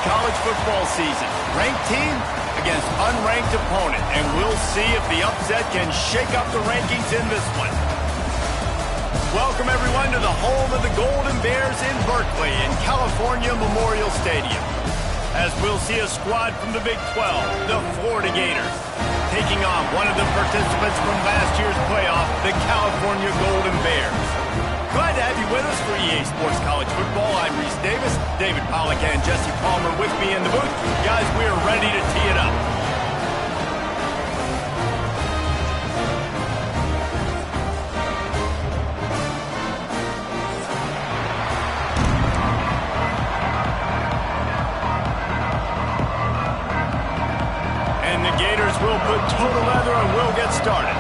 college football season. Ranked team against unranked opponent, and we'll see if the upset can shake up the rankings in this one. Welcome, everyone, to the home of the Golden Bears in Berkeley in California Memorial Stadium. As we'll see a squad from the Big 12, the Florida Gators, taking on one of the participants from last year's playoff, the California Golden Bears. Glad to have you with us for EA Sports College Football. I'm Reese Davis, David Pollack and Jesse Palmer with me in the booth. Guys, we are ready to tee it up. And the Gators will put total leather and we'll get started.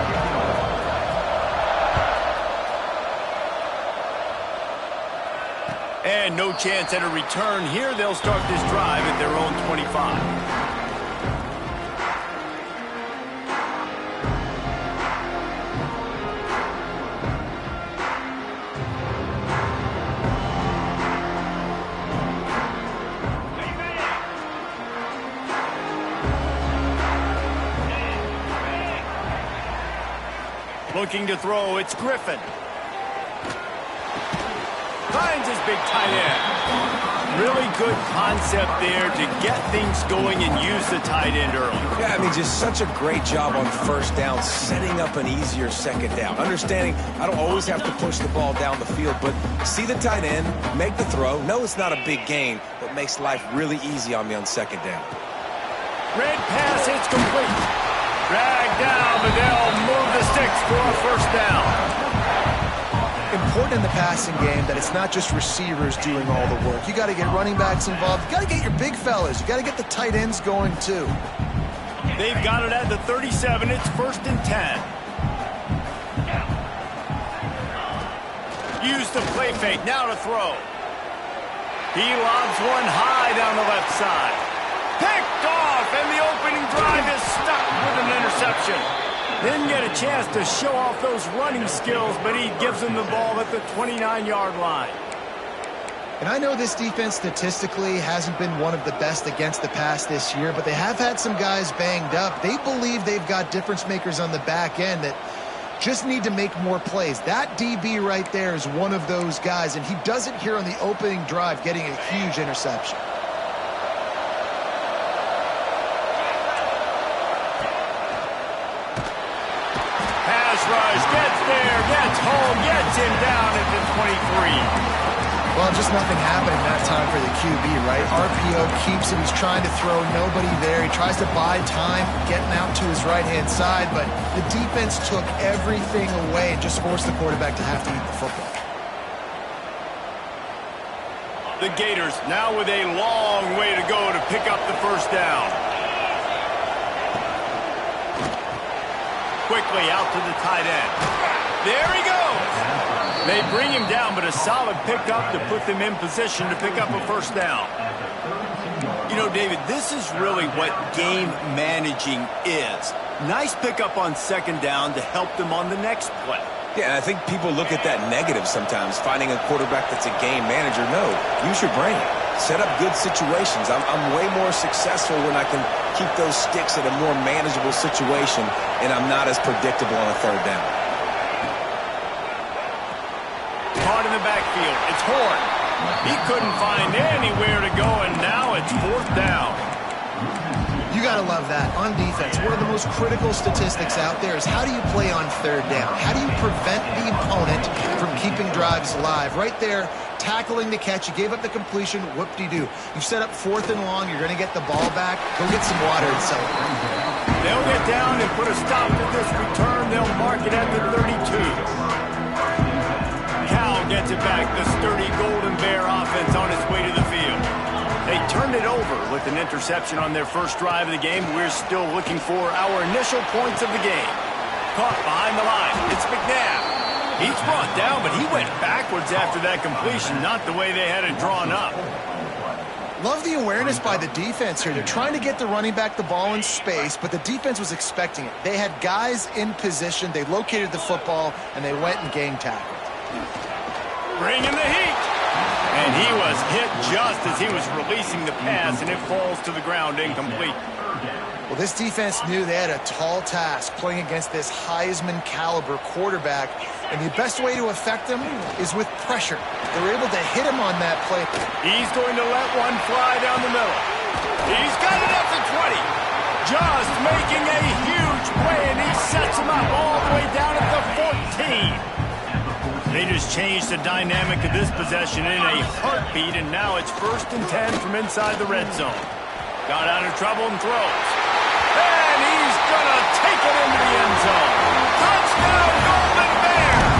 And no chance at a return here. They'll start this drive at their own 25. Looking to throw, it's Griffin. Finds his big tight end. Really good concept there to get things going and use the tight end early. Yeah, I mean, just such a great job on first down, setting up an easier second down. Understanding I don't always have to push the ball down the field, but see the tight end, make the throw. No, it's not a big gain, but makes life really easy on me on second down. Red pass, it's complete. Dragged down, but they'll move the sticks for a first down. Important in the passing game that it's not just receivers doing all the work. You got to get running backs involved. You got to get your big fellas. You got to get the tight ends going too. They've got it at the 37. It's 1st and 10. Use the play fake. Now to throw. He lobs one high down the left side. Picked off, and the opening drive is stuck with an interception. Didn't get a chance to show off those running skills, but he gives them the ball at the 29-yard line. And I know this defense statistically hasn't been one of the best against the pass this year, but they have had some guys banged up. They believe they've got difference makers on the back end that just need to make more plays. That DB right there is one of those guys, and he does it here on the opening drive, getting a huge interception. Rush, gets there, gets home, gets him down at the 23. Well, just nothing happening that time for the QB, right? RPO keeps him. He's trying to throw, nobody there. He tries to buy time, getting out to his right-hand side, but the defense took everything away and just forced the quarterback to have to eat the football. The Gators now with a long way to go to pick up the first down. Quickly out to the tight end. There he goes. They bring him down, but a solid pickup to put them in position to pick up a first down. You know, David, this is really what game managing is. Nice pickup on second down to help them on the next play. Yeah, and I think people look at that negative sometimes, finding a quarterback that's a game manager. No, use your brain. Set up good situations. I'm way more successful when I can keep those sticks at a more manageable situation, and I'm not as predictable on a third down. Caught in the backfield. It's Horn. He couldn't find anywhere to go, and now it's 4th down. You got to love that. On defense, one of the most critical statistics out there is how do you play on third down? How do you prevent the opponent from keeping drives alive? Right there, tackling the catch. You gave up the completion. Whoop-de-doo. You set up 4th and long. You're going to get the ball back. Go get some water and celebrate. They'll get down and put a stop to this return. They'll mark it at the 32. Cal gets it back. The sturdy Golden Bear offense on its way to the field. They turned it over with an interception on their first drive of the game. We're still looking for our initial points of the game. Caught behind the line. It's McNabb. He's brought down, but he went backwards after that completion, not the way they had it drawn up. Love the awareness by the defense here. They're trying to get the running back the ball in space, but the defense was expecting it. They had guys in position. They located the football, and they went and game tackled. Bringing the heat. And he was hit just as he was releasing the pass, and it falls to the ground incomplete. Well, this defense knew they had a tall task playing against this Heisman caliber quarterback, and the best way to affect him is with pressure. They were able to hit him on that play. He's going to let one fly down the middle. He's got it at the 20. Just making a huge play, and he sets him up all the way down at the 14. They just changed the dynamic of this possession in a heartbeat, and now it's 1st and 10 from inside the red zone. Got out of trouble and throws. And he's going to take it into the end zone. Touchdown, Golden Bears!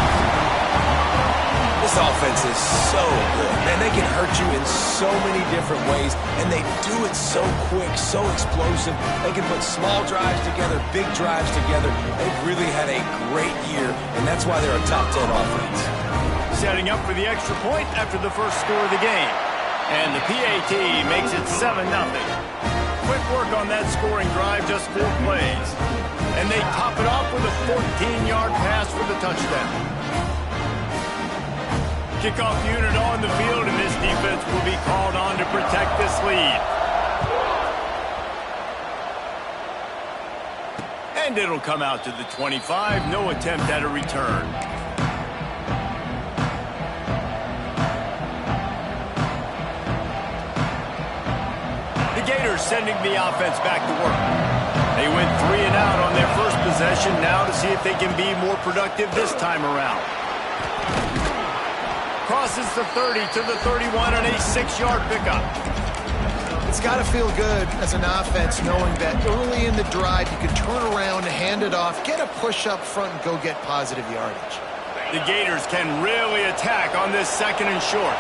This offense is so good. Man, they can hurt you in so many different ways, and they do it so quick, so explosive. They can put small drives together, big drives together. They've really had a great year, and that's why they're a top 10 offense. Setting up for the extra point after the first score of the game. And the PAT makes it 7-0. Quick work on that scoring drive, just 4 plays. And they top it off with a 14-yard pass for the touchdown. Kickoff unit on the field, and this defense will be called on to protect this lead. And it'll come out to the 25. No attempt at a return. The Gators sending the offense back to work. They went 3 and out on their first possession, now to see if they can be more productive this time around. Crosses the 30 to the 31 on a 6-yard pickup. It's got to feel good as an offense knowing that early in the drive you can turn around, hand it off, get a push up front, and go get positive yardage. The Gators can really attack on this 2nd and short.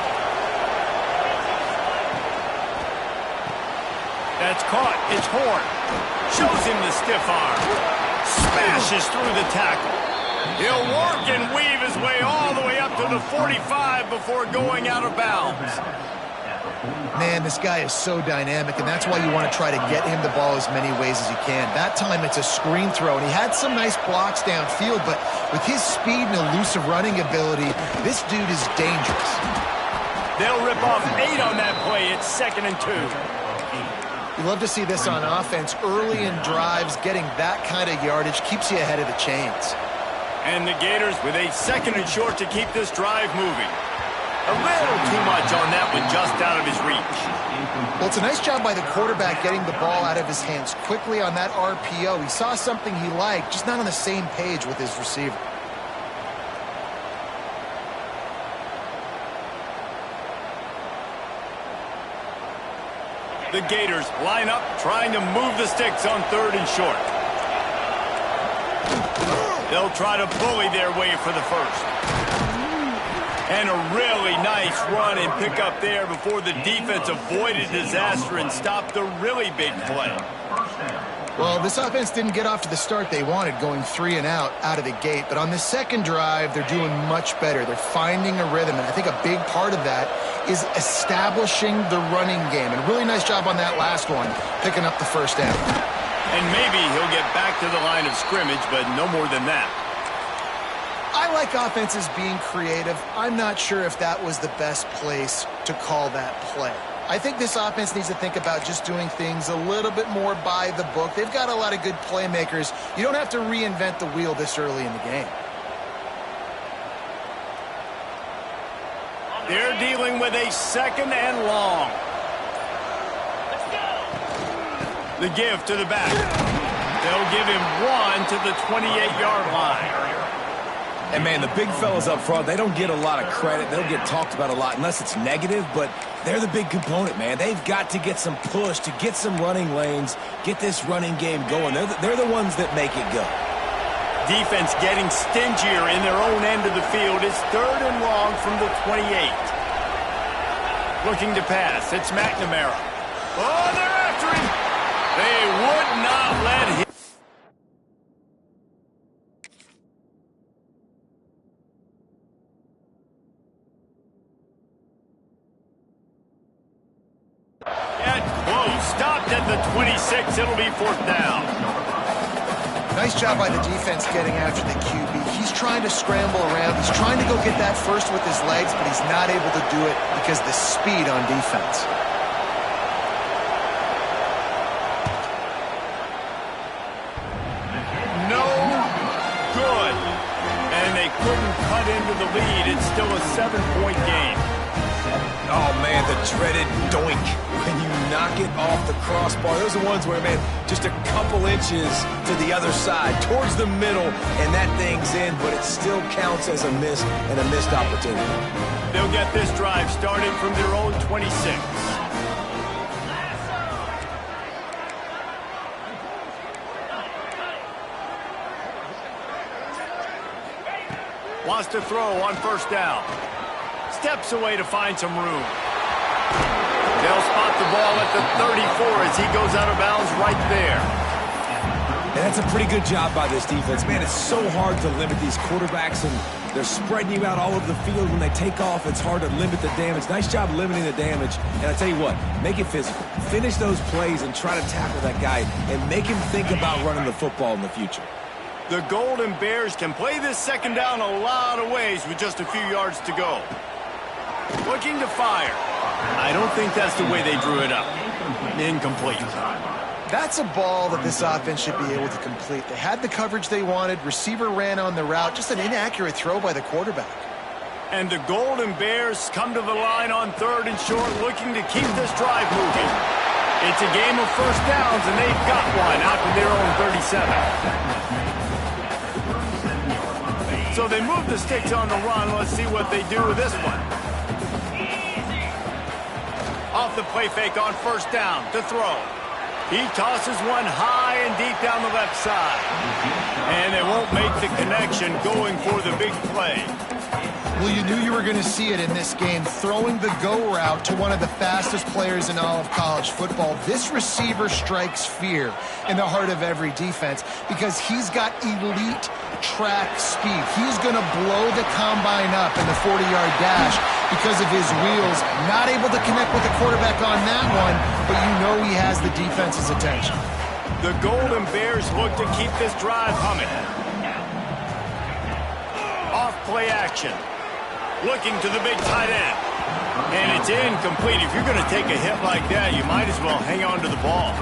That's caught. It's Horn. Shows him the stiff arm. Smashes through the tackle. He'll work and weave his way all the way up to the 45 before going out of bounds. Man, this guy is so dynamic, and that's why you want to try to get him the ball as many ways as you can. That time it's a screen throw, and he had some nice blocks downfield, but with his speed and elusive running ability, this dude is dangerous. They'll rip off 8 on that play. It's 2nd and 2. You love to see this on offense. Early in drives, getting that kind of yardage keeps you ahead of the chains. And the Gators with a 2nd and short to keep this drive moving. A little too much on that one, just out of his reach. Well, it's a nice job by the quarterback getting the ball out of his hands quickly on that RPO. He saw something he liked, just not on the same page with his receiver. The Gators line up, trying to move the sticks on 3rd and short. They'll try to bully their way for the first. And a really nice run and pick up there before the defense avoided disaster and stopped the really big play. Well, this offense didn't get off to the start they wanted, going 3 and out of the gate. But on the 2nd drive, they're doing much better. They're finding a rhythm, and I think a big part of that is establishing the running game. And a really nice job on that last one, picking up the 1st down. And maybe he'll get back to the line of scrimmage, but no more than that. I like offenses being creative. I'm not sure if that was the best place to call that play. I think this offense needs to think about just doing things a little bit more by the book. They've got a lot of good playmakers. You don't have to reinvent the wheel this early in the game. They're dealing with a 2nd and long. The give to the back. They'll give him 1 to the 28-yard line. And, man, the big fellas up front, they don't get a lot of credit. They'll get talked about a lot unless it's negative, but they're the big component, man. They've got to get some push, to get some running lanes, get this running game going. They're the ones that make it go. Defense getting stingier in their own end of the field. It's 3rd and long from the 28. Looking to pass. It's McNamara. Oh, they're after him. They would not let him. At close. Stopped at the 26. It'll be 4th down. Nice job by the defense getting after the QB. He's trying to scramble around. He's trying to go get that first with his legs, but he's not able to do it because of the speed on defense. No good. And they couldn't cut into the lead. It's still a 7-point game. Oh, man, the dreaded doink. When you knock it off the crossbar, those are ones where, man, just a couple inches to the other side, towards the middle, and that thing's in, but it still counts as a miss and a missed opportunity. They'll get this drive started from their own 26. Wants to throw on first down. Steps away to find some room. They'll spot the ball at the 34 as he goes out of bounds right there. And that's a pretty good job by this defense. Man, it's so hard to limit these quarterbacks, and they're spreading you out all over the field. When they take off, it's hard to limit the damage. Nice job limiting the damage. And I tell you what, make it physical. Finish those plays and try to tackle that guy and make him think about running the football in the future. The Golden Bears can play this second down a lot of ways with just a few yards to go. Looking to fire. I don't think that's the way they drew it up. Incomplete. That's a ball that this offense should be able to complete. They had the coverage they wanted. Receiver ran on the route. Just an inaccurate throw by the quarterback. And the Golden Bears come to the line on 3rd and short, looking to keep this drive moving. It's a game of first downs, and they've got one out to their own 37. So they move the sticks on the run. Let's see what they do with this one. Off the play fake on first down to throw. He tosses one high and deep down the left side. And they won't make the connection going for the big play. Well, you knew you were going to see it in this game, throwing the go route to one of the fastest players in all of college football. This receiver strikes fear in the heart of every defense because he's got elite track speed. He's going to blow the combine up in the 40-yard dash because of his wheels. Not able to connect with the quarterback on that one, but you know he has the defense's attention. The Golden Bears look to keep this drive humming. Off play action. Looking to the big tight end. And it's incomplete. If you're going to take a hit like that, you might as well hang on to the ball.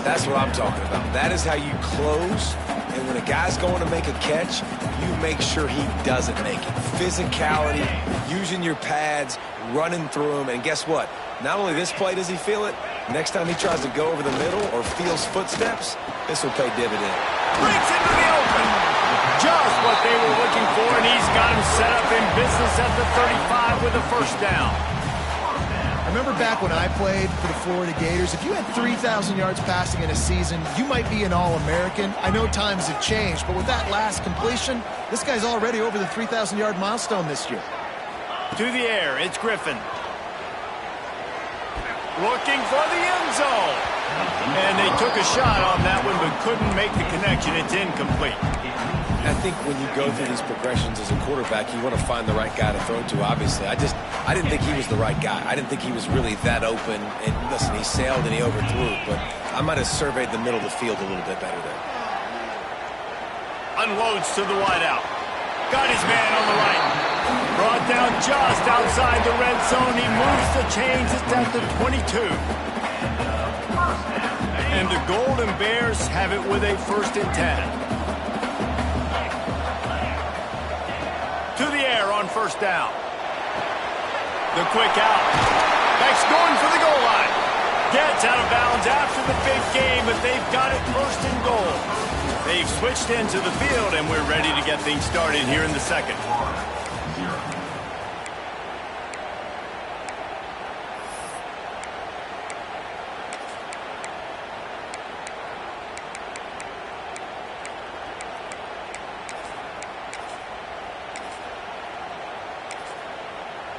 That's what I'm talking about. That is how you close. And when a guy's going to make a catch, you make sure he doesn't make it. Physicality, using your pads, running through them. And guess what? Not only this play does he feel it, next time he tries to go over the middle or feels footsteps, this will pay dividend. Breaks into the open. Just what they were looking for, and he's got him set up in business at the 35 with a first down. I remember back when I played for the Florida Gators, if you had 3,000 yards passing in a season, you might be an All-American. I know times have changed, but with that last completion, this guy's already over the 3,000-yard milestone this year. To the air, it's Griffin. Looking for the end zone. And they took a shot on that one, but couldn't make the connection. It's incomplete. I think when you go through these progressions as a quarterback, you want to find the right guy to throw to, obviously. I didn't think he was the right guy. I didn't think he was really that open. And listen, he sailed and he overthrew it, but I might have surveyed the middle of the field a little bit better there. Unloads to the wideout. Got his man on the right. Brought down just outside the red zone. He moves the chains. It's at the 22. And the Golden Bears have it with a 1st and 10. To the air on first down. The quick out. Beck's going for the goal line. Gets out of bounds after the big game, but they've got it 1st and goal. They've switched into the field, and we're ready to get things started here in the second.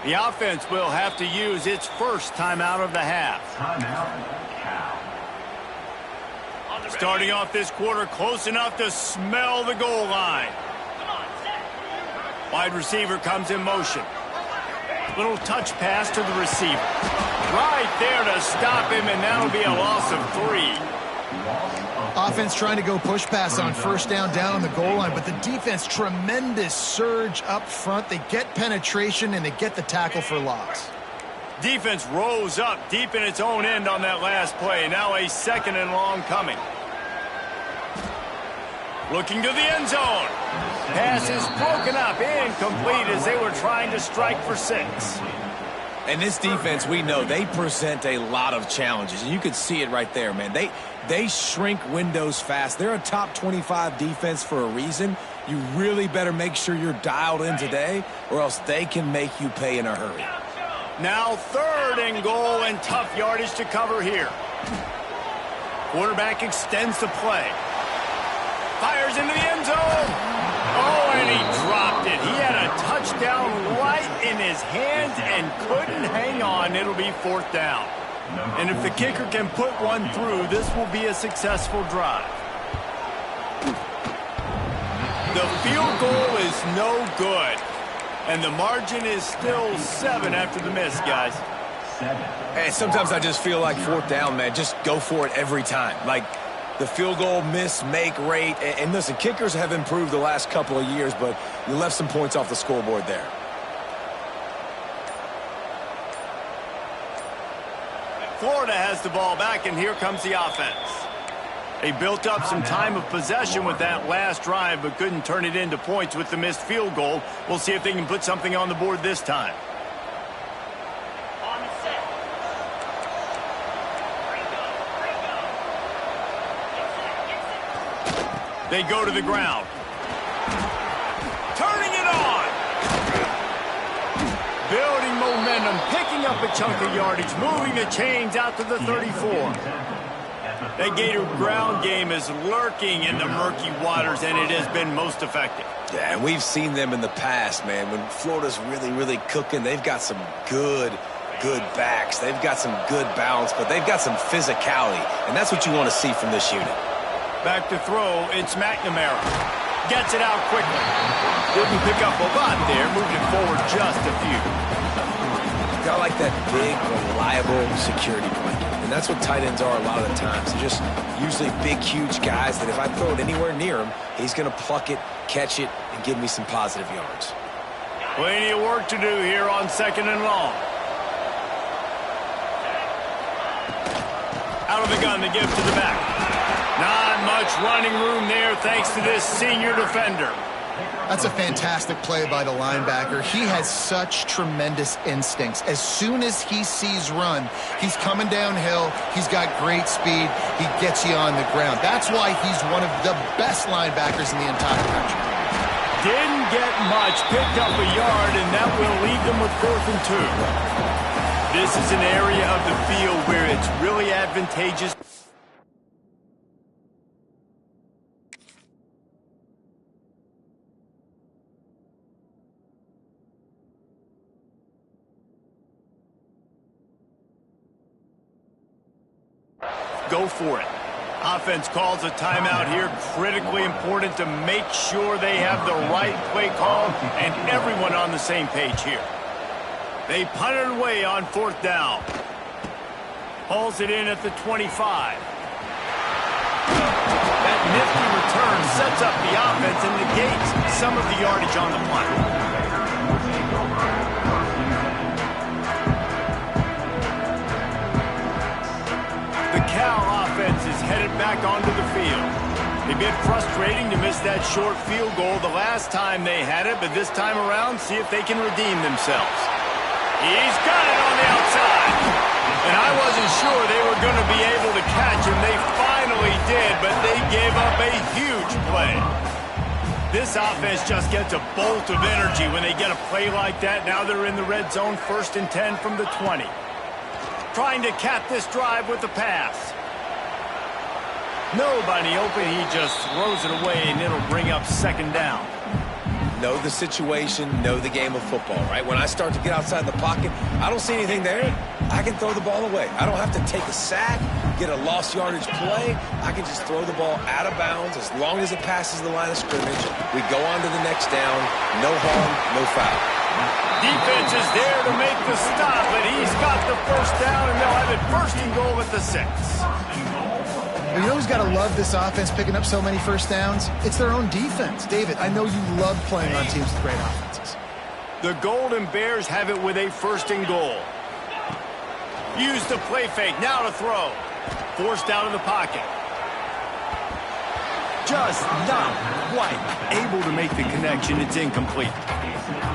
The offense will have to use its first timeout of the half. Starting off this quarter close enough to smell the goal line. Wide receiver comes in motion. Little touch pass to the receiver. Right there to stop him, and that'll be a loss of 3. Offense trying to go push pass on first down on the goal line, but the defense, tremendous surge up front. They get penetration, and they get the tackle for loss. Defense rose up deep in its own end on that last play. Now a 2nd and long coming. Looking to the end zone. Pass is broken up, incomplete as they were trying to strike for 6. And this defense, we know, they present a lot of challenges. And you can see it right there, man. They shrink windows fast. They're a top 25 defense for a reason. You really better make sure you're dialed in today, or else they can make you pay in a hurry. Now 3rd and goal and tough yardage to cover here. Quarterback extends the play. Fires into the end zone. Oh, and he dropped it. He had a touchdown right in his hands and couldn't hang on. It'll be 4th down. And if the kicker can put one through, this will be a successful drive. The field goal is no good. And the margin is still 7 after the miss, guys. And sometimes I just feel like 4th down, man. Just go for it every time. Like the field goal miss-make rate. And listen, kickers have improved the last couple of years, but you left some points off the scoreboard there. Florida has the ball back, and here comes the offense. They built up some time of possession with that last drive, but couldn't turn it into points with the missed field goal. We'll see if they can put something on the board this time. They go to the ground. Turning it on. Building momentum, picking up a chunk of yardage, moving the chains out to the 34. That Gator ground game is lurking in the murky waters, and it has been most effective. Yeah, and we've seen them in the past, man. When Florida's really, really cooking, they've got some good backs. They've got some good balance, but they've got some physicality, and that's what you want to see from this unit. Back to throw, it's McNamara. Gets it out quickly. Didn't pick up a lot there, moved it forward just a few. Got like that big, reliable security blanket. And that's what tight ends are a lot of the times. They're just usually big, huge guys that if I throw it anywhere near him, he's going to pluck it, catch it, and give me some positive yards. Plenty of work to do here on 2nd and long. Out of the gun, the give to the back. Not much running room there thanks to this senior defender. That's a fantastic play by the linebacker. He has such tremendous instincts. As soon as he sees run, he's coming downhill. He's got great speed. He gets you on the ground. That's why he's one of the best linebackers in the entire country. Didn't get much, picked up a yard, and that will leave them with 4th and 2. This is an area of the field where it's really advantageous. Go for it. Offense calls a timeout here. Critically important to make sure they have the right play call and everyone on the same page here. They punt it away on 4th down. Hauls it in at the 25. That nifty return sets up the offense and negates some of the yardage on the punt. The Cal offense is headed back onto the field. A bit frustrating to miss that short field goal the last time they had it, but this time around, see if they can redeem themselves. He's got it on the outside. And I wasn't sure they were going to be able to catch him. They finally did, but they gave up a huge play. This offense just gets a bolt of energy when they get a play like that. Now they're in the red zone, 1st and 10 from the 20. Trying to cap this drive with the pass. Nobody open. He just throws it away, and it'll bring up 2nd down. Know the situation, know the game of football, right? When I start to get outside the pocket, I don't see anything there. I can throw the ball away. I don't have to take a sack, get a lost yardage play. I can just throw the ball out of bounds as long as it passes the line of scrimmage. We go on to the next down. No harm, no foul. Defense is there to make the stop, but he's got the 1st down, and they'll have it 1st and goal at the 6. But you know who's got to love this offense picking up so many first downs? It's their own defense. David, I know you love playing on teams with great offenses. The Golden Bears have it with a 1st and goal. Use the play fake, now to throw. Forced out of the pocket. Just not quite able to make the connection. It's incomplete.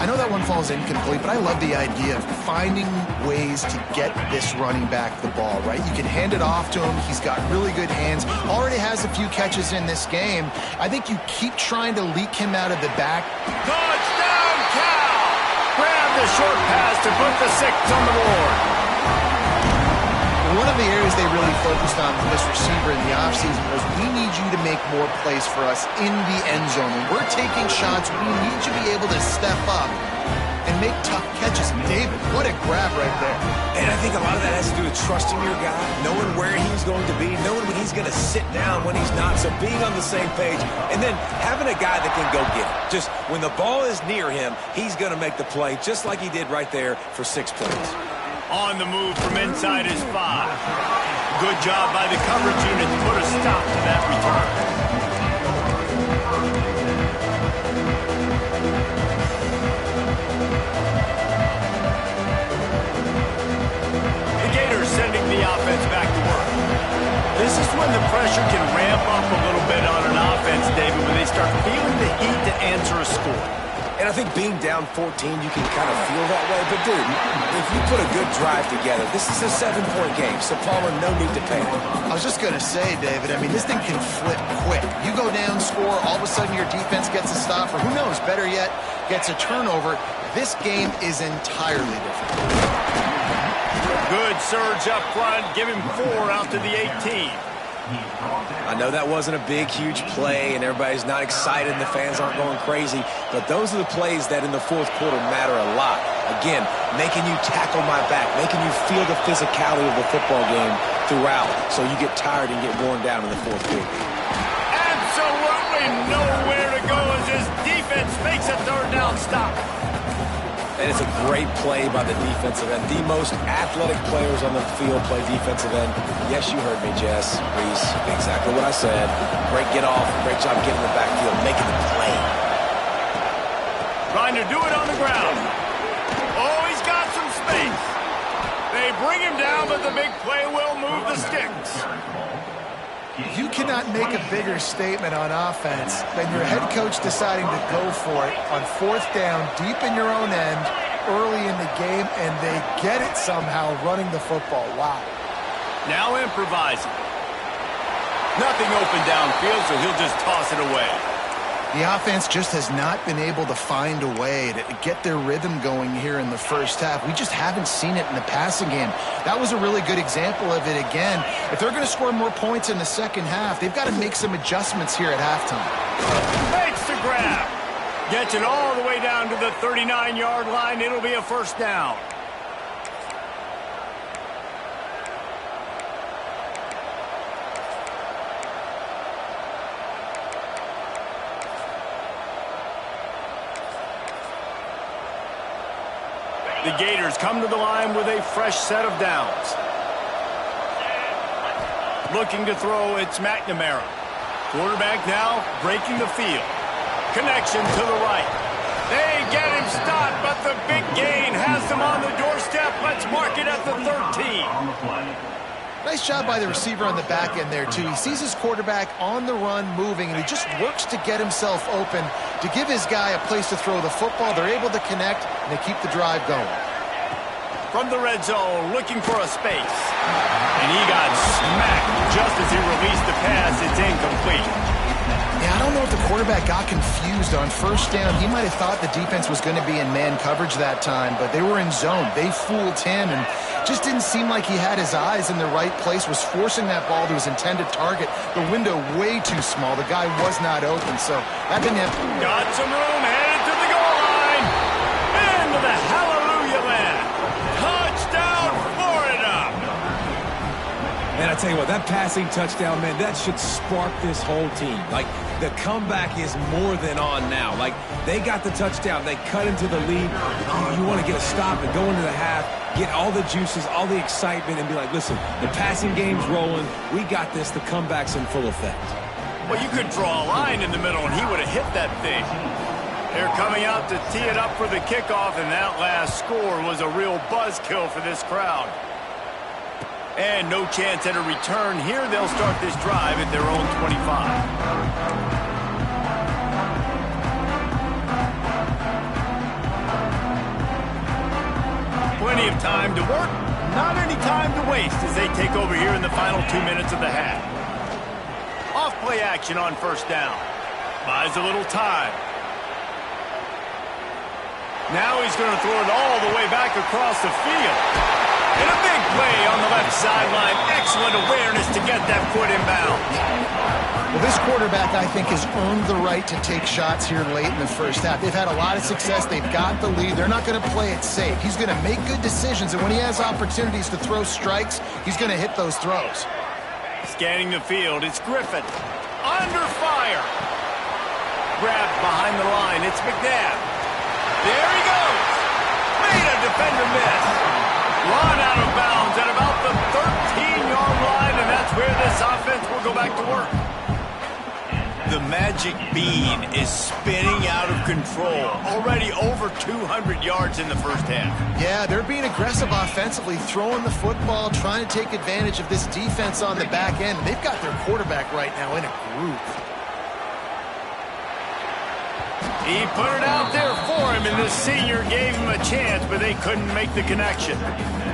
I know that one falls incomplete, but I love the idea of finding ways to get this running back the ball, right? You can hand it off to him. He's got really good hands. Already has a few catches in this game. I think you keep trying to leak him out of the back. Touchdown, Cal! Grab the short pass to put the 6 on the board. One of the areas they really focused on with this receiver in the offseason was we need you to make more plays for us in the end zone. When we're taking shots, we need you to be able to step up and make tough catches. David, what a grab right there. And I think a lot of that has to do with trusting your guy, knowing where he's going to be, knowing when he's going to sit down, when he's not, so being on the same page, and then having a guy that can go get it. Just when the ball is near him, he's going to make the play, just like he did right there for 6 plays. On the move from inside his 5. Good job by the coverage unit to put a stop to that return. The Gators sending the offense back to work. This is when the pressure can ramp up a little bit on an offense, David, when they start feeling the heat to answer a score. And I think being down 14, you can kind of feel that way. But, dude, if you put a good drive together, this is a 7-point game. So, Palmer, no need to panic. I was just going to say, David, I mean, this thing can flip quick. You go down, score, all of a sudden your defense gets a stop, or who knows, better yet, gets a turnover. This game is entirely different. Good surge up front. Give him 4 out to the 18. I know that wasn't a big, huge play, and everybody's not excited, and the fans aren't going crazy, but those are the plays that in the 4th quarter matter a lot. Again, making you tackle my back, making you feel the physicality of the football game throughout, so you get tired and get worn down in the 4th quarter. Absolutely nowhere to go as his defense makes a 3rd down stop. And it's a great play by the defensive end. The most athletic players on the field play defensive end. Yes, you heard me, Jess, Reese. Exactly what I said. Great get off. Great job getting in the backfield, making the play. Trying to do it on the ground. Oh, he's got some space. They bring him down, but the big play will move the sticks. You cannot make a bigger statement on offense than your head coach deciding to go for it on 4th down, deep in your own end, early in the game, and they get it somehow running the football. Wow. Now improvising. Nothing open downfield, so he'll just toss it away. The offense just has not been able to find a way to get their rhythm going here in the first half. We just haven't seen it in the passing game. That was a really good example of it again. If they're going to score more points in the second half, they've got to make some adjustments here at halftime. Makes the grab. Gets it all the way down to the 39-yard line. It'll be a 1st down. The Gators come to the line with a fresh set of downs. Looking to throw, it's McNamara. Quarterback now breaking the field. Connection to the right. They get him stopped, but the big gain has them on the doorstep. Let's mark it at the 13. Nice job by the receiver on the back end there, too. He sees his quarterback on the run moving, and he just works to get himself open to give his guy a place to throw the football. They're able to connect, and they keep the drive going. From the red zone, looking for a space. And he got smacked just as he released the pass. It's incomplete. Yeah, I don't know if the quarterback got confused on 1st down. He might have thought the defense was going to be in man coverage that time, but they were in zone. They fooled him, and just didn't seem like he had his eyes in the right place, was forcing that ball to his intended target. The window way too small. The guy was not open, so that didn't have... Got some room, headed to the goal line. Into the hallelujah land. Touchdown, Florida. Man, I tell you what, that passing touchdown, man, that should spark this whole team. Like, the comeback is more than on now. Like, they got the touchdown. They cut into the lead. You want to get a stop and go into the half, get all the juices, all the excitement, and be like, listen, the passing game's rolling. We got this. The comeback's in full effect. Well, you could draw a line in the middle, and he would have hit that thing. They're coming out to tee it up for the kickoff, and that last score was a real buzzkill for this crowd. And no chance at a return here. They'll start this drive at their own 25. Plenty of time to work, not any time to waste as they take over here in the final 2 minutes of the half. Off play action on first down. Buys a little time. Now he's going to throw it all the way back across the field. And a big play on the left sideline. Excellent awareness to get that foot inbounds. Well, this quarterback, I think, has earned the right to take shots here late in the first half. They've had a lot of success. They've got the lead. They're not going to play it safe. He's going to make good decisions, and when he has opportunities to throw strikes, he's going to hit those throws. Scanning the field, it's Griffin. Under fire. Grabbed behind the line, it's McNabb. There he goes. Made a defender miss. Run out of bounds at about the 13-yard line, and that's where this offense will go back to work. The magic bean is spinning out of control. Already over 200 yards in the first half. Yeah, they're being aggressive offensively, throwing the football, trying to take advantage of this defense on the back end. They've got their quarterback right now in a groove. He put it out there for him, and the senior gave him a chance, but they couldn't make the connection.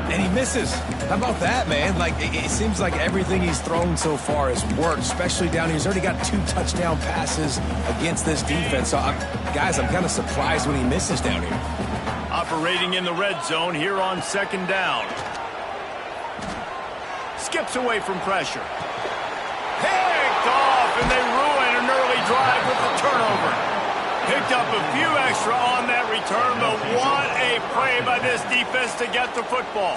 And he misses. How about that, man? Like, it seems like everything he's thrown so far has worked, especially down here. He's already got 2 touchdown passes against this defense. So, guys, I'm kind of surprised when he misses down here. Operating in the red zone here on second down. Skips away from pressure. Picked off, and they ruin an early drive with the turnover. Picked up a few extra on that return, but what a play by this defense to get the football.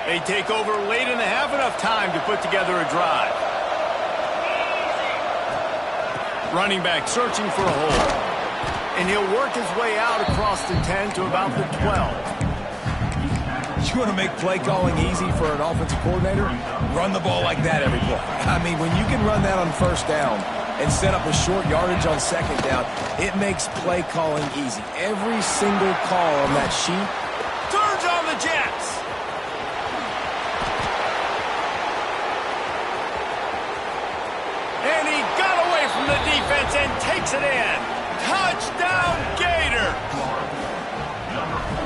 They take over late in the half, enough time to put together a drive. Running back searching for a hole. And he'll work his way out across the 10 to about the 12. You want to make play calling easy for an offensive coordinator? Run the ball like that every play. I mean, when you can run that on first down and set up a short yardage on second down, it makes play calling easy. Every single call on that sheet. Turns on the Jets. And he got away from the defense and takes it in. Touchdown, Gator.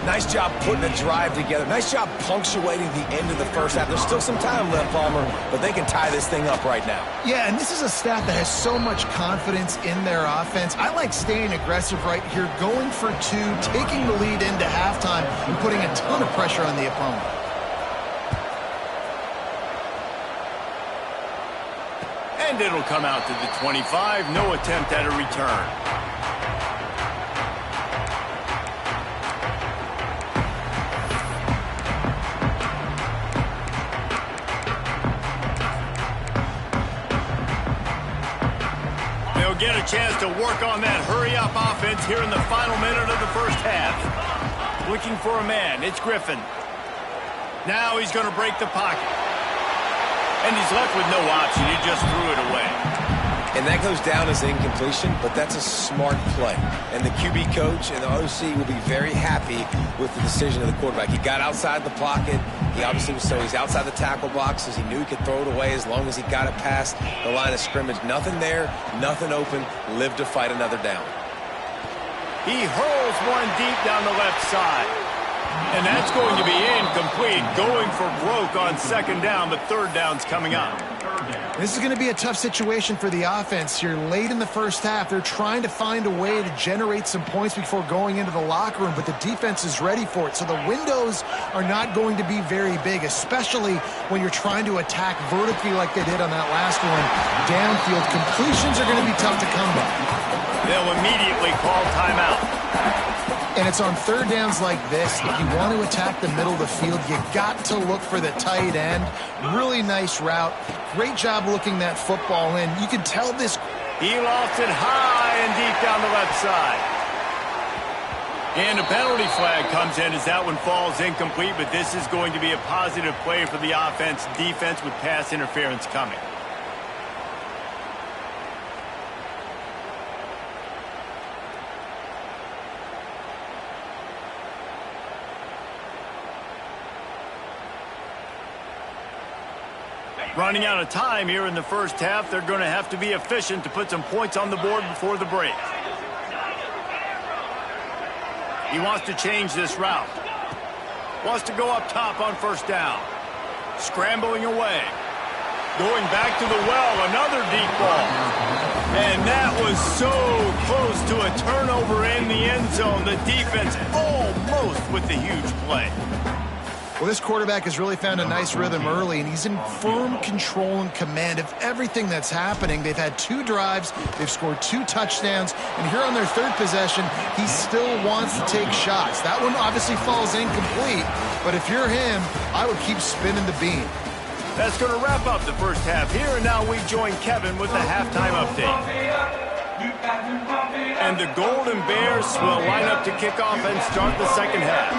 Nice job putting a drive together. Nice job punctuating the end of the first half. There's still some time left, Palmer, but they can tie this thing up right now. Yeah, and this is a staff that has so much confidence in their offense. I like staying aggressive right here, going for 2, taking the lead into halftime, and putting a ton of pressure on the opponent. And it'll come out to the 25. No attempt at a return. Get a chance to work on that hurry-up offense here in the final minute of the first half. Looking for a man. It's Griffin. Now he's going to break the pocket. And he's left with no option. He just threw it away. And that goes down as incompletion, but that's a smart play. And the QB coach and the OC will be very happy with the decision of the quarterback. He got outside the pocket. He obviously was, so he's outside the tackle boxes. He knew he could throw it away as long as he got it past the line of scrimmage. Nothing there, nothing open. Lived to fight another down. He hurls one deep down the left side. And that's going to be incomplete. Going for broke on second down, but third down's coming up. This is going to be a tough situation for the offense here. Late in the first half, they're trying to find a way to generate some points before going into the locker room, but the defense is ready for it. So the windows are not going to be very big, especially when you're trying to attack vertically like they did on that last one. Downfield completions are going to be tough to come by. They'll immediately call timeout. And it's on third downs like this. If you want to attack the middle of the field, you got to look for the tight end. Really nice route. Great job looking that football in. You can tell this. He lost it high and deep down the left side. And a penalty flag comes in as that one falls incomplete, but this is going to be a positive play for the offense. Defense with pass interference coming. Running out of time here in the first half. They're going to have to be efficient to put some points on the board before the break. He wants to change this route. Wants to go up top on first down. Scrambling away. Going back to the well. Another deep ball. And that was so close to a turnover in the end zone. The defense almost with the huge play. Well, this quarterback has really found a nice rhythm early, and he's in firm control and command of everything that's happening. They've had 2 drives. They've scored 2 touchdowns. And here on their third possession, he still wants to take shots. That one obviously falls incomplete, but if you're him, I would keep spinning the beam. That's going to wrap up the first half here, and now we join Kevin with the halftime update. And the Golden Bears will line up to kick off and start the second half.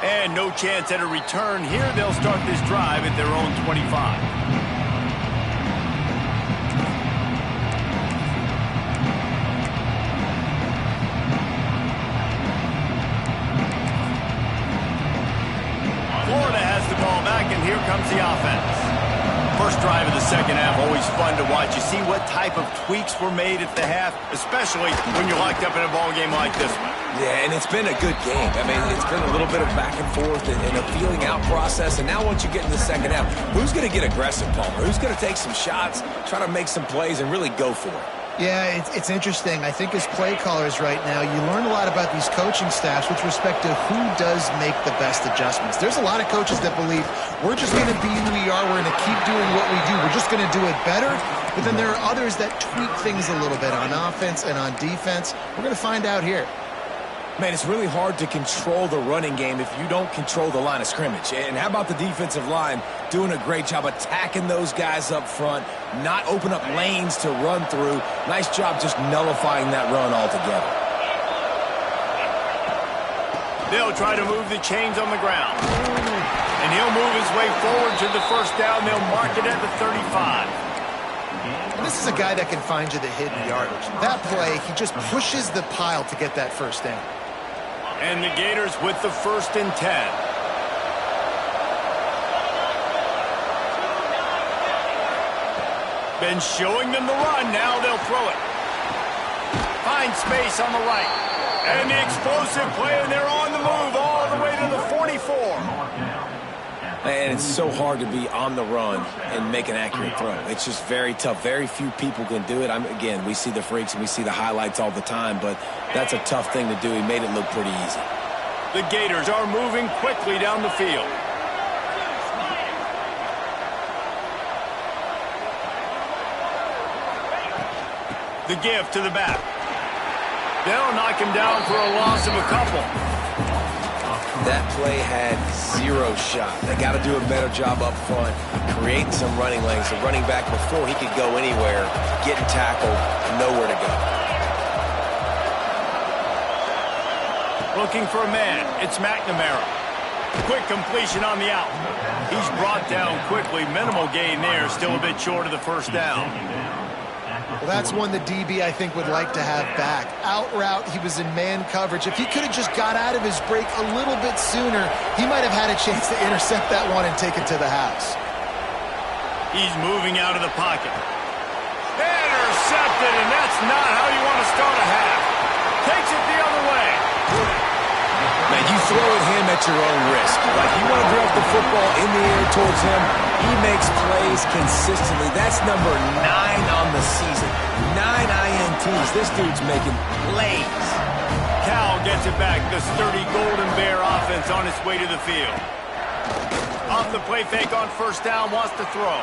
And no chance at a return here. They'll start this drive at their own 25. Florida has the ball back, and here comes the offense. First drive of the second half, always fun to watch. You see what type of tweaks were made at the half, especially when you're locked up in a ball game like this one. Yeah, and it's been a good game. I mean, it's been a little bit of back and forth and a feeling out process. And now once you get in the second half, who's going to get aggressive, Palmer? Who's going to take some shots, try to make some plays, and really go for it? Yeah, it's interesting. I think as play callers right now, you learn a lot about these coaching staffs with respect to who does make the best adjustments. There's a lot of coaches that believe we're just going to be who we are. We're going to keep doing what we do. We're just going to do it better. But then there are others that tweak things a little bit on offense and on defense. We're going to find out here. Man, it's really hard to control the running game if you don't control the line of scrimmage. And how about the defensive line doing a great job attacking those guys up front, not open up lanes to run through. Nice job just nullifying that run altogether. They'll try to move the chains on the ground. And he'll move his way forward to the first down. They'll mark it at the 35. And this is a guy that can find you the hidden yardage. That play, he just pushes the pile to get that first down. And the Gators with the 1st and 10. Been showing them the run. Now they'll throw it. Find space on the right. And the explosive play, and they're on the move all the way to the 44. And it's so hard to be on the run and make an accurate throw. It's just very tough. Very few people can do it. Again, we see the freaks and we see the highlights all the time, but that's a tough thing to do. He made it look pretty easy. The Gators are moving quickly down the field. The give to the back. They'll knock him down for a loss of a couple. That play had 0 shot. They got to do a better job up front, creating some running lanes. The running back, before he could go anywhere, getting tackled, nowhere to go. Looking for a man. It's McNamara. Quick completion on the out. He's brought down quickly. Minimal gain there. Still a bit short of the first down. Well, that's one the DB, I think, would like to have back. Out route, he was in man coverage. If he could have just got out of his break a little bit sooner, he might have had a chance to intercept that one and take it to the house. He's moving out of the pocket. Intercepted, and that's not how you want to start a half. Takes it the other way. Man, you throw at him at your own risk. Like, you want to direct the football in the air towards him, he makes plays consistently. That's number 9 on the season. 9 INTs. This dude's making plays. Cal gets it back. The sturdy Golden Bear offense on its way to the field. Off the play fake on first down, wants to throw.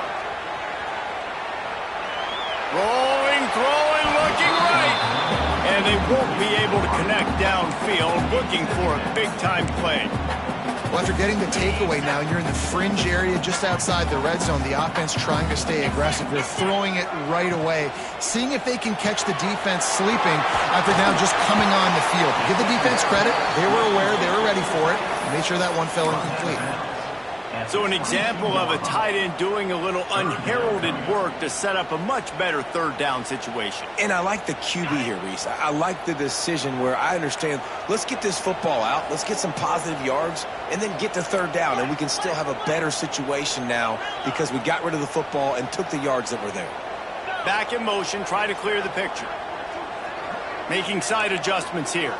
Rolling, throwing, looking right. And they won't be able to connect downfield, looking for a big-time play. Well, after getting the takeaway now, you're in the fringe area just outside the red zone. The offense trying to stay aggressive. They're throwing it right away, seeing if they can catch the defense sleeping after now just coming on the field. Give the defense credit. They were aware. They were ready for it. Made sure that one fell incomplete. So an example of a tight end doing a little unheralded work to set up a much better third down situation. And I like the QB here, Reese. I like the decision where I understand, let's get this football out, let's get some positive yards, and then get to third down, and we can still have a better situation now because we got rid of the football and took the yards that were there. Back in motion, try to clear the picture. Making side adjustments here.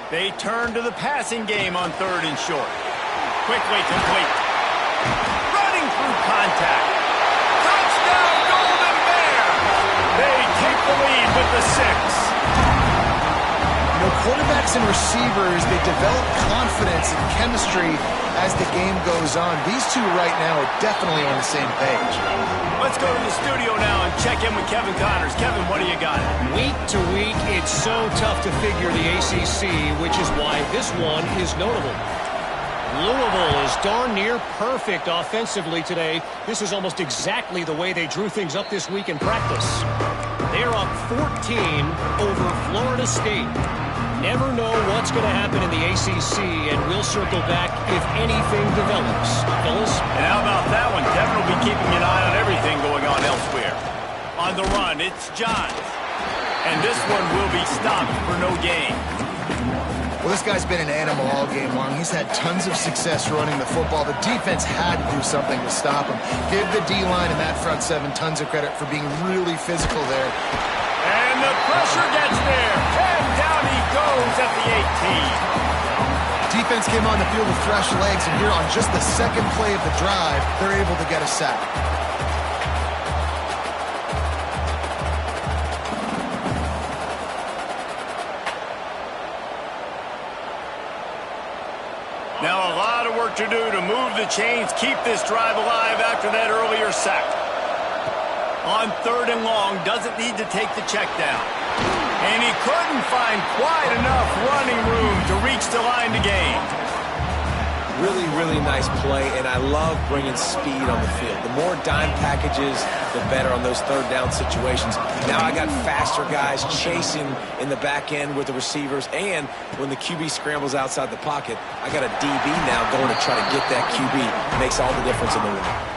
They turn to the passing game on third and short. Quickly complete. Running through contact. Touchdown, Golden Bears! They take the lead with the 6. You know, quarterbacks and receivers, they develop confidence and chemistry as the game goes on. These two right now are definitely on the same page. Let's go to the studio now and check in with Kevin Connors. Kevin, what do you got? Week to week, it's so tough to figure the ACC, which is why this one is notable. Louisville is darn near perfect offensively today. This is almost exactly the way they drew things up this week in practice. They're up 14 over Florida State. Never know what's going to happen in the ACC, and we'll circle back if anything develops. Phyllis? And how about that one? Kevin will be keeping an eye on everything going on elsewhere. On the run, it's Johns. And this one will be stopped for no gain. Well, this guy's been an animal all game long. He's had tons of success running the football. The defense had to do something to stop him. Give the D-line and that front seven tons of credit for being really physical there. And the pressure gets there. And down he goes at the 18. Defense came on the field with fresh legs, and here on just the second play of the drive, they're able to get a sack. Now a lot of work to do to move the chains, keep this drive alive after that earlier sack. On third and long, doesn't need to take the check down. And he couldn't find quite enough running room to reach the line to gain. Really, really nice play, and I love bringing speed on the field. The more dime packages, the better on those third down situations. Now I got faster guys chasing in the back end with the receivers, and when the QB scrambles outside the pocket, I got a DB now going to try to get that QB. Makes all the difference in the world.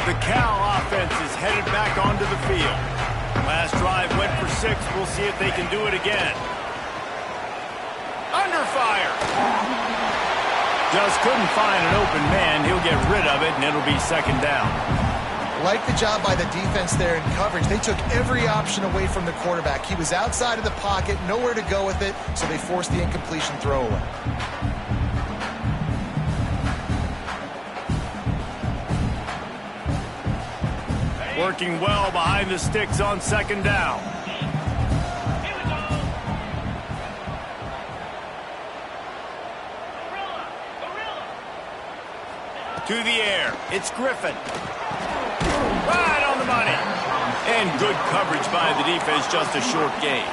The Cal offense is headed back onto the field. Last drive went for 6. We'll see if they can do it again. Under fire. Just couldn't find an open man. He'll get rid of it, and it'll be second down. Like the job by the defense there in coverage. They took every option away from the quarterback. He was outside of the pocket, nowhere to go with it, so they forced the incompletion throwaway. Working well behind the sticks on second down. To the air. It's Griffin. Right on the money. And good coverage by the defense, just a short gain.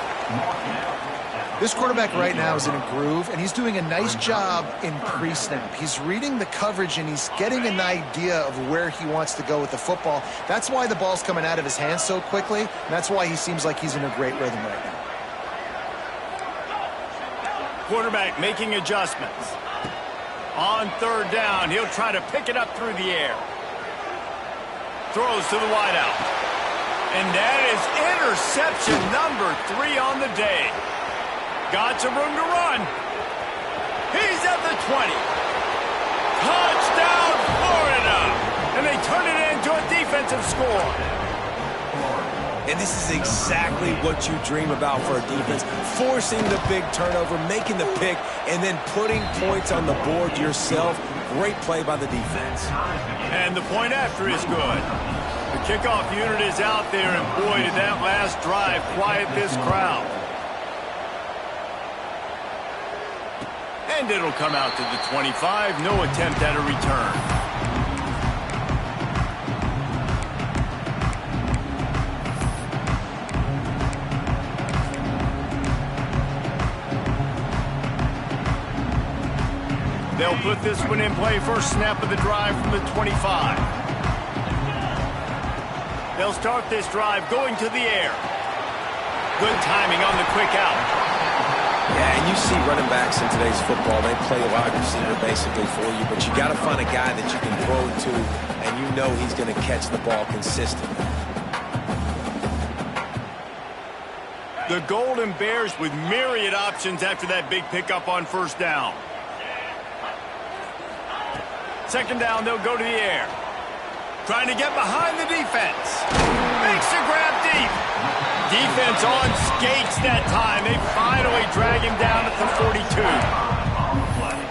This quarterback right now is in a groove, and he's doing a nice job in pre-snap. He's reading the coverage, and he's getting an idea of where he wants to go with the football. That's why the ball's coming out of his hands so quickly, and that's why he seems like he's in a great rhythm right now. Quarterback making adjustments. On third down, he'll try to pick it up through the air. Throws to the wideout. And that is interception number 3 on the day. Got some room to run. He's at the 20. Touchdown, Florida! And they turn it into a defensive score. And this is exactly what you dream about for a defense. Forcing the big turnover, making the pick, and then putting points on the board yourself. Great play by the defense. And the point after is good. The kickoff unit is out there, and boy, did that last drive quiet this crowd. And it'll come out to the 25. No attempt at a return. They'll put this one in play. First snap of the drive from the 25. They'll start this drive going to the air. Good timing on the quick out. Yeah, and you see running backs in today's football, they play wide receiver basically for you, but you got to find a guy that you can throw to, and you know he's going to catch the ball consistently. The Golden Bears with myriad options after that big pickup on first down. Second down, they'll go to the air. Trying to get behind the defense. Makes the grab deep. Defense on skates that time. They finally drag him down at the 42.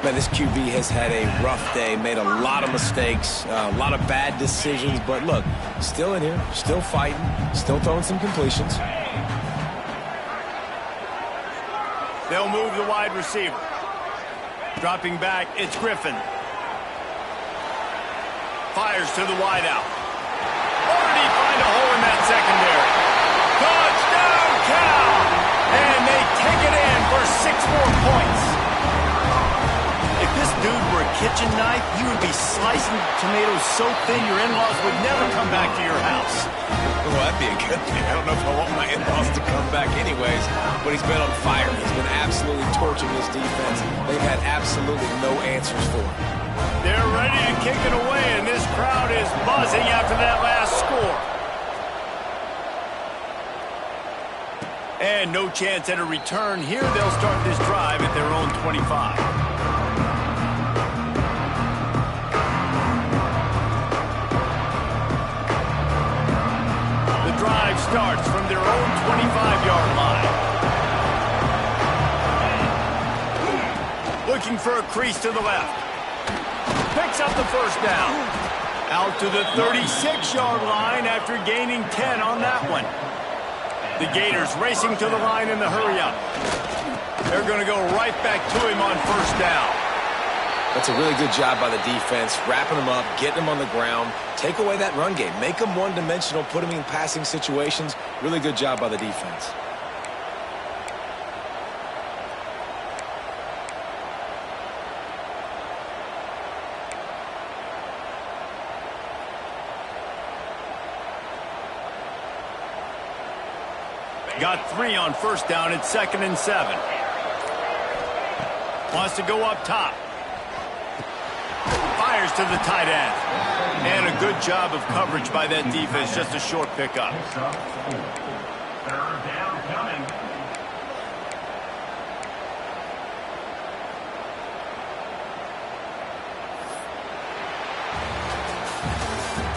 Man, this QB has had a rough day, made a lot of mistakes, a lot of bad decisions, but look, still in here, still fighting, still throwing some completions. They'll move the wide receiver. Dropping back, it's Griffin. Fires to the wideout. Or did he find a hole in that secondary? Touchdown, Cal! And they take it in for 6 more points. If this dude were a kitchen knife, you would be slicing tomatoes so thin your in-laws would never come back to your house. Well, that'd be a good thing. I don't know if I want my in-laws to come back anyways, but he's been on fire. He's been absolutely torching this defense. They've had absolutely no answers for him. They're ready to kick it away, and this crowd is buzzing after that last score. And no chance at a return here. They'll start this drive at their own 25. The drive starts from their own 25-yard line. Looking for a crease to the left. Picks up the first down. Out to the 36-yard line after gaining 10 on that one. The Gators racing to the line in the hurry-up. They're going to go right back to him on first down. That's a really good job by the defense, wrapping them up, getting them on the ground, take away that run game, make them one-dimensional, put them in passing situations. Really good job by the defense. Got 3 on first down. It's 2nd and 7. Wants to go up top. Fires to the tight end. And a good job of coverage by that defense. Just a short pickup. Third down coming.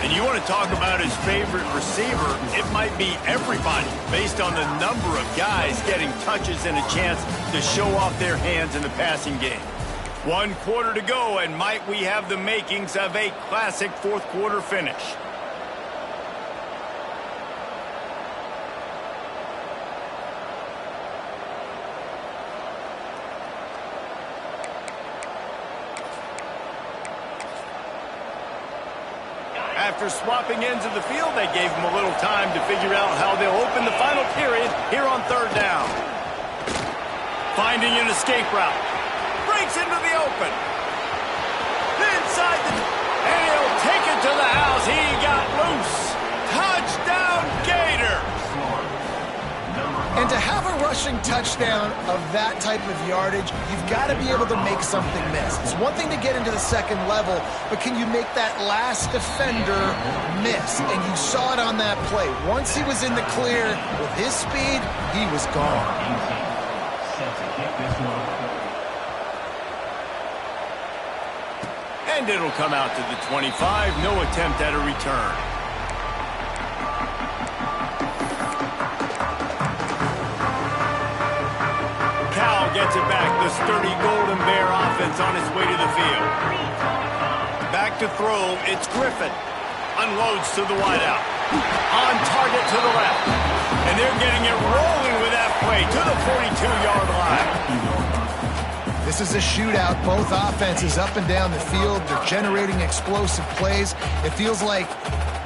And you want to talk about his favorite receiver, it might be everybody, based on the number of guys getting touches and a chance to show off their hands in the passing game. 1 quarter to go, and might we have the makings of a classic fourth-quarter finish. After swapping ends of the field, they gave him a little time to figure out how they'll open the final period here on third down. Finding an escape route. Breaks into the open. Inside the... And he'll take it to the house. He got loose. Touchdown, Gators! And to have a rushing touchdown of that type of yardage, you've got to be able to make something miss. It's one thing to get into the second level, but can you make that last defender miss? And you saw it on that play. Once he was in the clear with his speed, he was gone. And it'll come out to the 25. No attempt at a return. Gets it back. The sturdy Golden Bear offense on its way to the field. Back to throw. It's Griffin. Unloads to the wideout. On target to the left. And they're getting it rolling with that play to the 42-yard line. This is a shootout. Both offenses up and down the field. They're generating explosive plays. It feels like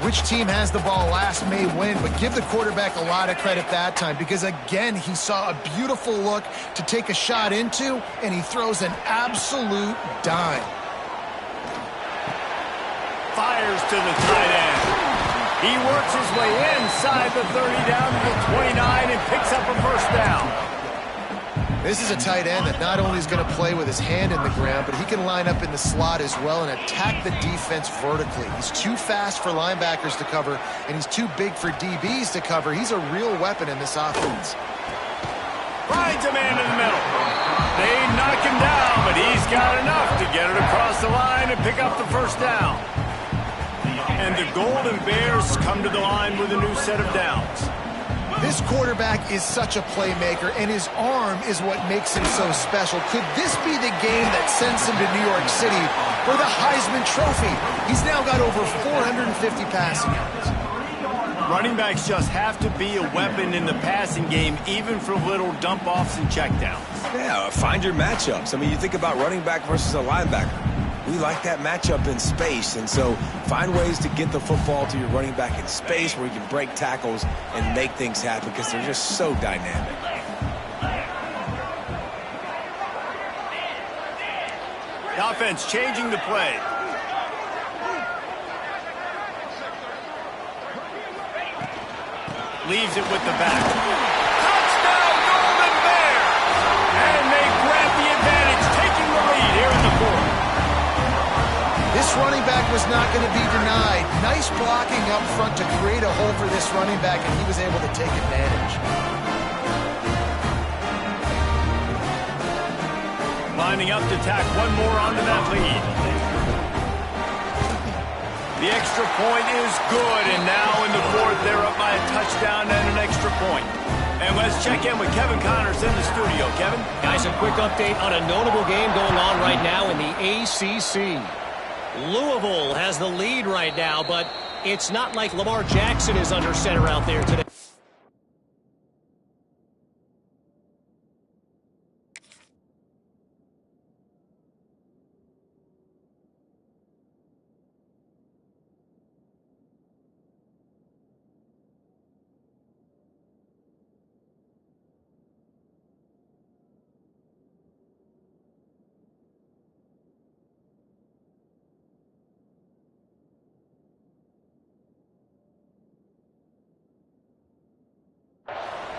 which team has the ball last may win, but give the quarterback a lot of credit that time because, again, he saw a beautiful look to take a shot into, and he throws an absolute dime. Fires to the tight end. He works his way inside the 30 down to the 29 and picks up a first down. This is a tight end that not only is going to play with his hand in the ground, but he can line up in the slot as well and attack the defense vertically. He's too fast for linebackers to cover, and he's too big for DBs to cover. He's a real weapon in this offense. Finds a man in the middle. They knock him down, but he's got enough to get it across the line and pick up the first down. And the Golden Bears come to the line with a new set of downs. This quarterback is such a playmaker, and his arm is what makes him so special. Could this be the game that sends him to New York City for the Heisman Trophy? He's now got over 450 passing yards. Running backs just have to be a weapon in the passing game, even for little dump-offs and checkdowns. Yeah, find your matchups. I mean, you think about running back versus a linebacker. We like that matchup in space, and so find ways to get the football to your running back in space where you can break tackles and make things happen because they're just so dynamic. The offense changing the play. Leaves it with the back. Touchdown, Golden Bears! And they grab the advantage, taking the lead here in the fourth. This running back was not going to be denied. Nice blocking up front to create a hole for this running back, and he was able to take advantage. Lining up to tack one more onto that lead. The extra point is good, and now in the fourth, they're up by a touchdown and an extra point. And let's check in with Kevin Connors in the studio. Kevin? Guys, a quick update on a notable game going on right now in the ACC. Louisville has the lead right now, but it's not like Lamar Jackson is under center out there today.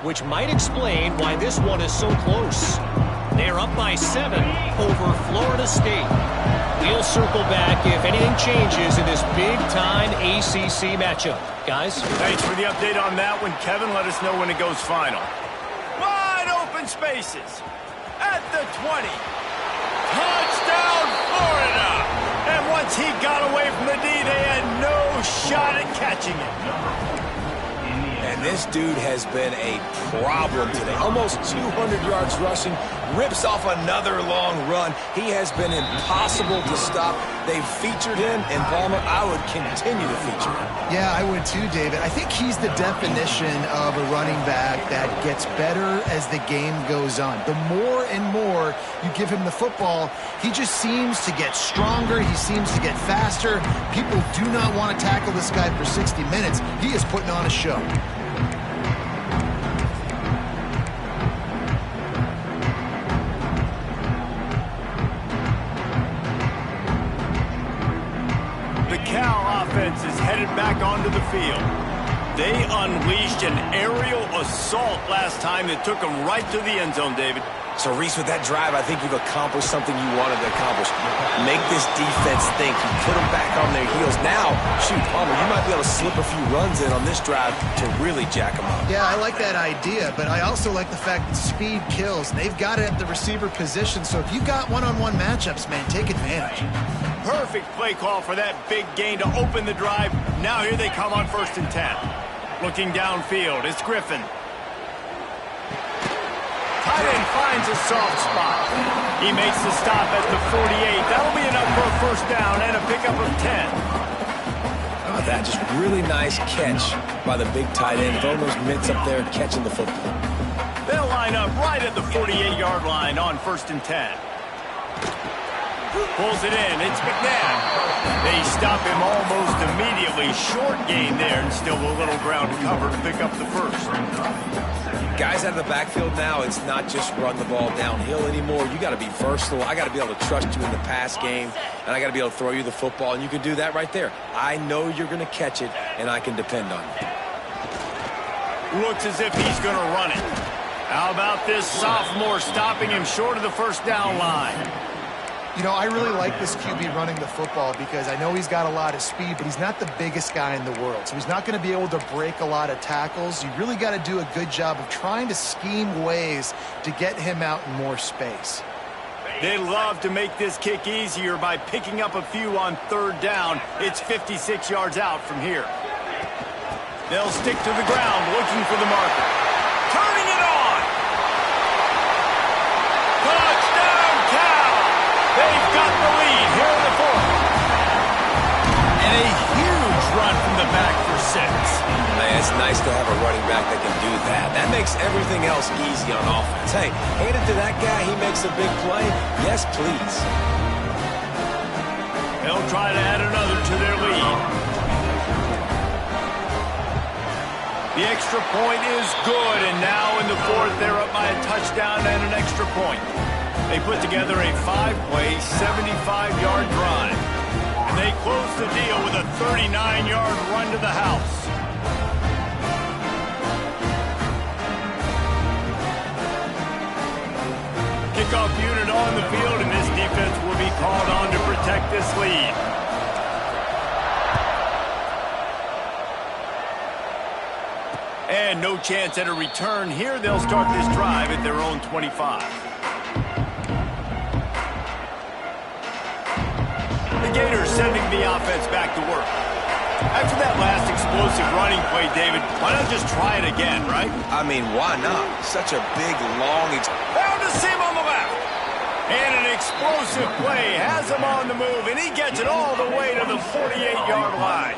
Which might explain why this one is so close. They're up by 7 over Florida State. We'll circle back if anything changes in this big-time ACC matchup. Guys? Thanks for the update on that one, Kevin. Let us know when it goes final. Wide open spaces at the 20. Touchdown, Florida! And once he got away from the D, they had no shot at catching it. And this dude has been a problem today. Almost 200 yards rushing, rips off another long run. He has been impossible to stop. They've featured him, and Palmer, I would continue to feature him. Yeah, I would too, David. I think he's the definition of a running back that gets better as the game goes on. The more and more you give him the football, he just seems to get stronger. He seems to get faster. People do not want to tackle this guy for 60 minutes. He is putting on a show. Is headed back onto the field. They unleashed an aerial assault last time that took them right to the end zone, David. So, Reese, with that drive, I think you've accomplished something you wanted to accomplish. Make this defense think. You put them back on their heels. Now, shoot, Palmer, you might be able to slip a few runs in on this drive to really jack them up. Yeah, I like that idea, but I also like the fact that speed kills. They've got it at the receiver position, so if you got one-on-one matchups, man, take advantage. Perfect play call for that big gain to open the drive. Now here they come on 1st and 10. Looking downfield, it's Griffin. Tight end finds a soft spot. He makes the stop at the 48. That'll be enough for a first down and a pickup of 10. How about that? Just really nice catch by the big tight end. Throwing those mitts up there and catching the football. They'll line up right at the 48-yard line on 1st and 10. Pulls it in. It's McNabb. They stop him almost immediately. Short gain there, and still a little ground to cover to pick up the first. Guys out of the backfield now, it's not just run the ball downhill anymore. You got to be versatile. I got to be able to trust you in the pass game, and I got to be able to throw you the football, and you can do that right there. I know you're going to catch it, and I can depend on you. Looks as if he's going to run it. How about this sophomore stopping him short of the first down line? You know, I really like this QB running the football because I know he's got a lot of speed, but he's not the biggest guy in the world. So he's not going to be able to break a lot of tackles. You really got to do a good job of trying to scheme ways to get him out in more space. They love to make this kick easier by picking up a few on third down. It's 56 yards out from here. They'll stick to the ground looking for the marker. Turning it on! Touchdown, Cal! They've got the lead here in the fourth. And a huge run from the back for 6. Man, it's nice to have a running back that can do that. That makes everything else easy on offense. Hey, hand it to that guy. He makes a big play. Yes, please. They'll try to add another to their lead. The extra point is good, and now in the fourth, they're up by a touchdown and an extra point. They put together a 5-play, 75-yard drive. And they close the deal with a 39-yard run to the house. Kickoff unit on the field, and this defense will be called on to protect this lead. And no chance at a return here. They'll start this drive at their own 25. The Gators sending the offense back to work. After that last explosive running play, David, why not just try it again, right? I mean, why not? Such a big, long... Found a seam on the left. And an explosive play has him on the move, and he gets it all the way to the 48-yard line.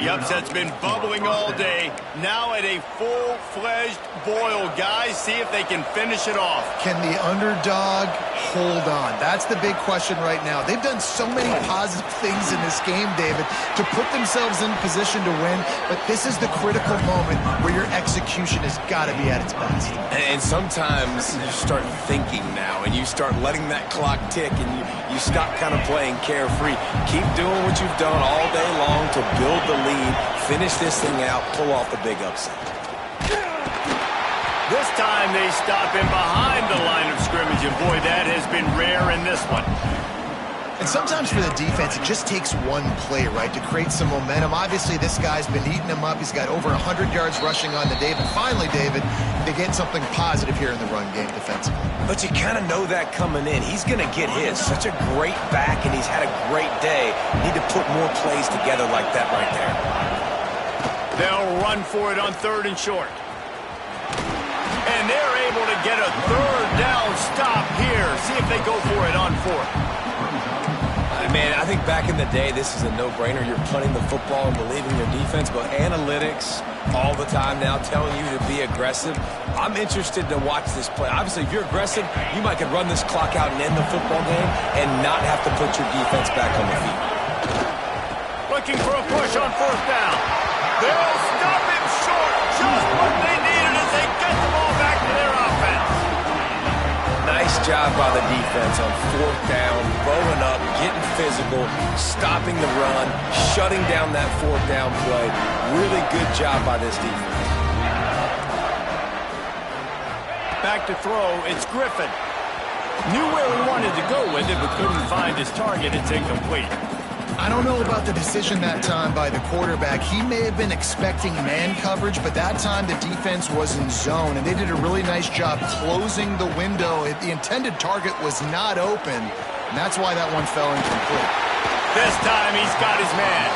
The upset's been bubbling all day. Now at a full-fledged boil. Guys, see if they can finish it off. Can the underdog hold on? That's the big question right now. They've done so many positive things in this game, David, to put themselves in position to win, but this is the critical moment where your execution has got to be at its best. And sometimes you start thinking now, and you start letting that clock tick, and you stop kind of playing carefree. Keep doing what you've done all day long to build the lead, finish this thing out, pull off the big upset. This time they stop him behind the line of scrimmage, and boy, that has been rare in this one. And sometimes for the defense, it just takes one play, right, to create some momentum. Obviously, this guy's been eating him up. He's got over 100 yards rushing on the day. But finally, David, they get something positive here in the run game defensively. But you kind of know that coming in. He's going to get his. Such a great back, and he's had a great day. Need to put more plays together like that right there. They'll run for it on third and short. And they're able to get a third down stop here. See if they go for it on fourth. Man, I think back in the day, this is a no-brainer. You're punting the football and believing your defense, but analytics all the time now telling you to be aggressive. I'm interested to watch this play. Obviously, if you're aggressive, you might could run this clock out and end the football game and not have to put your defense back on the feet. Looking for a push on fourth down. They'll stop him short. Just what they needed as they get the ball back to their offense. Nice job by the defense on fourth down, bowing up, getting physical, stopping the run, shutting down that fourth down play. Really good job by this defense. Back to throw, it's Griffin. Knew where he wanted to go with it, but couldn't find his target. It's incomplete. I don't know about the decision that time by the quarterback. He may have been expecting man coverage, but that time the defense was in zone, and they did a really nice job closing the window. The intended target was not open, and that's why that one fell incomplete. This time he's got his man.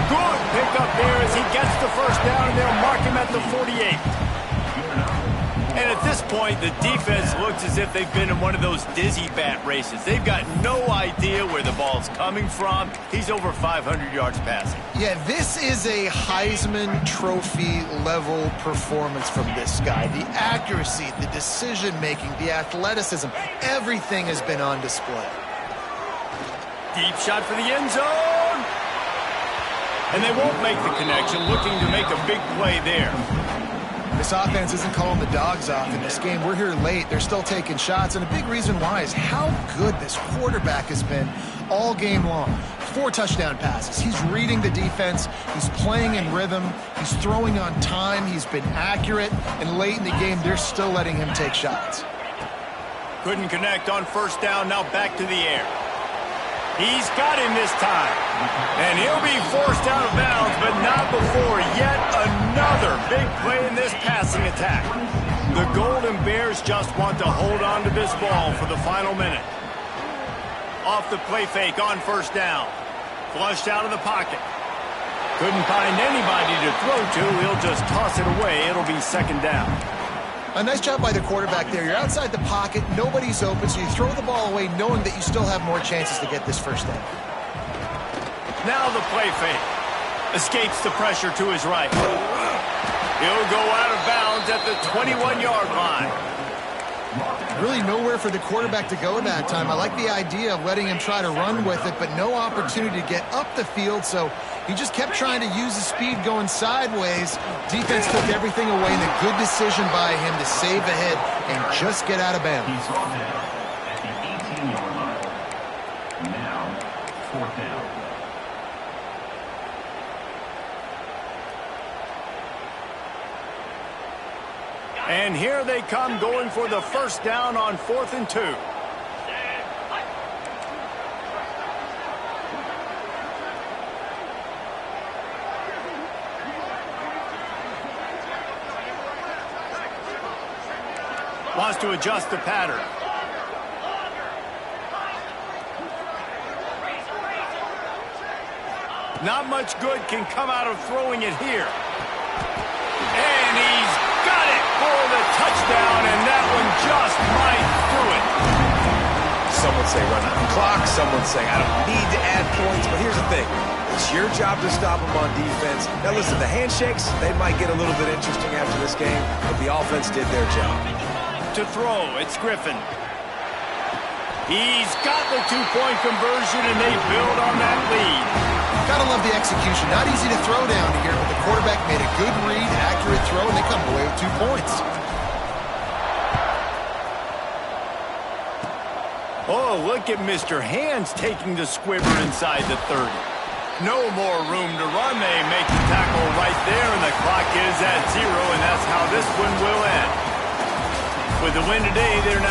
Good pickup there as he gets the first down, and they'll mark him at the 48. And at this point, the defense looks as if they've been in one of those dizzy bat races. They've got no idea where the ball's coming from. He's over 500 yards passing. Yeah, this is a Heisman Trophy level performance from this guy. The accuracy, the decision-making, the athleticism, everything has been on display. Deep shot for the end zone. And they won't make the connection, looking to make a big play there. This offense isn't calling the dogs off in this game. We're here late. They're still taking shots, and a big reason why is how good this quarterback has been all game long. 4 touchdown passes. He's reading the defense. He's playing in rhythm. He's throwing on time. He's been accurate, and late in the game, they're still letting him take shots. Couldn't connect on first down. Now back to the air. He's got him this time. And he'll be forced out of bounds, but not before yet another big play in this passing attack. The Golden Bears just want to hold on to this ball for the final minute. Off the play fake on first down. Flushed out of the pocket. Couldn't find anybody to throw to. He'll just toss it away. It'll be second down. A nice job by the quarterback there. You're outside the pocket, nobody's open, so you throw the ball away knowing that you still have more chances to get this first down. Now the play fake. Escapes the pressure to his right. He'll go out of bounds at the 21-yard line. Really nowhere for the quarterback to go that time. I like the idea of letting him try to run with it, but no opportunity to get up the field, so he just kept trying to use the speed going sideways. Defense took everything away, and a good decision by him to save a hit and just get out of bounds. He's on down at the 18-yard line. Now, fourth down. And here they come going for the first down on 4th and 2. Wants to adjust the pattern. Not much good can come out of throwing it here. And he's got it for the touchdown, and that one just might do it. Some would say run out the clock. Some would say I don't need to add points. But here's the thing. It's your job to stop them on defense. Now listen, the handshakes, they might get a little bit interesting after this game, but the offense did their job. To throw, it's Griffin. He's got the 2-point conversion, and they build on that lead. Gotta love the execution. Not easy to throw down here, but the quarterback made a good read, accurate throw, and they come away with 2 points. Oh, look at Mr. Hands taking the squibber inside the 30. No more room to run. They make the tackle right there, and the clock is at 0, and that's how this one will end. With the win today, they're now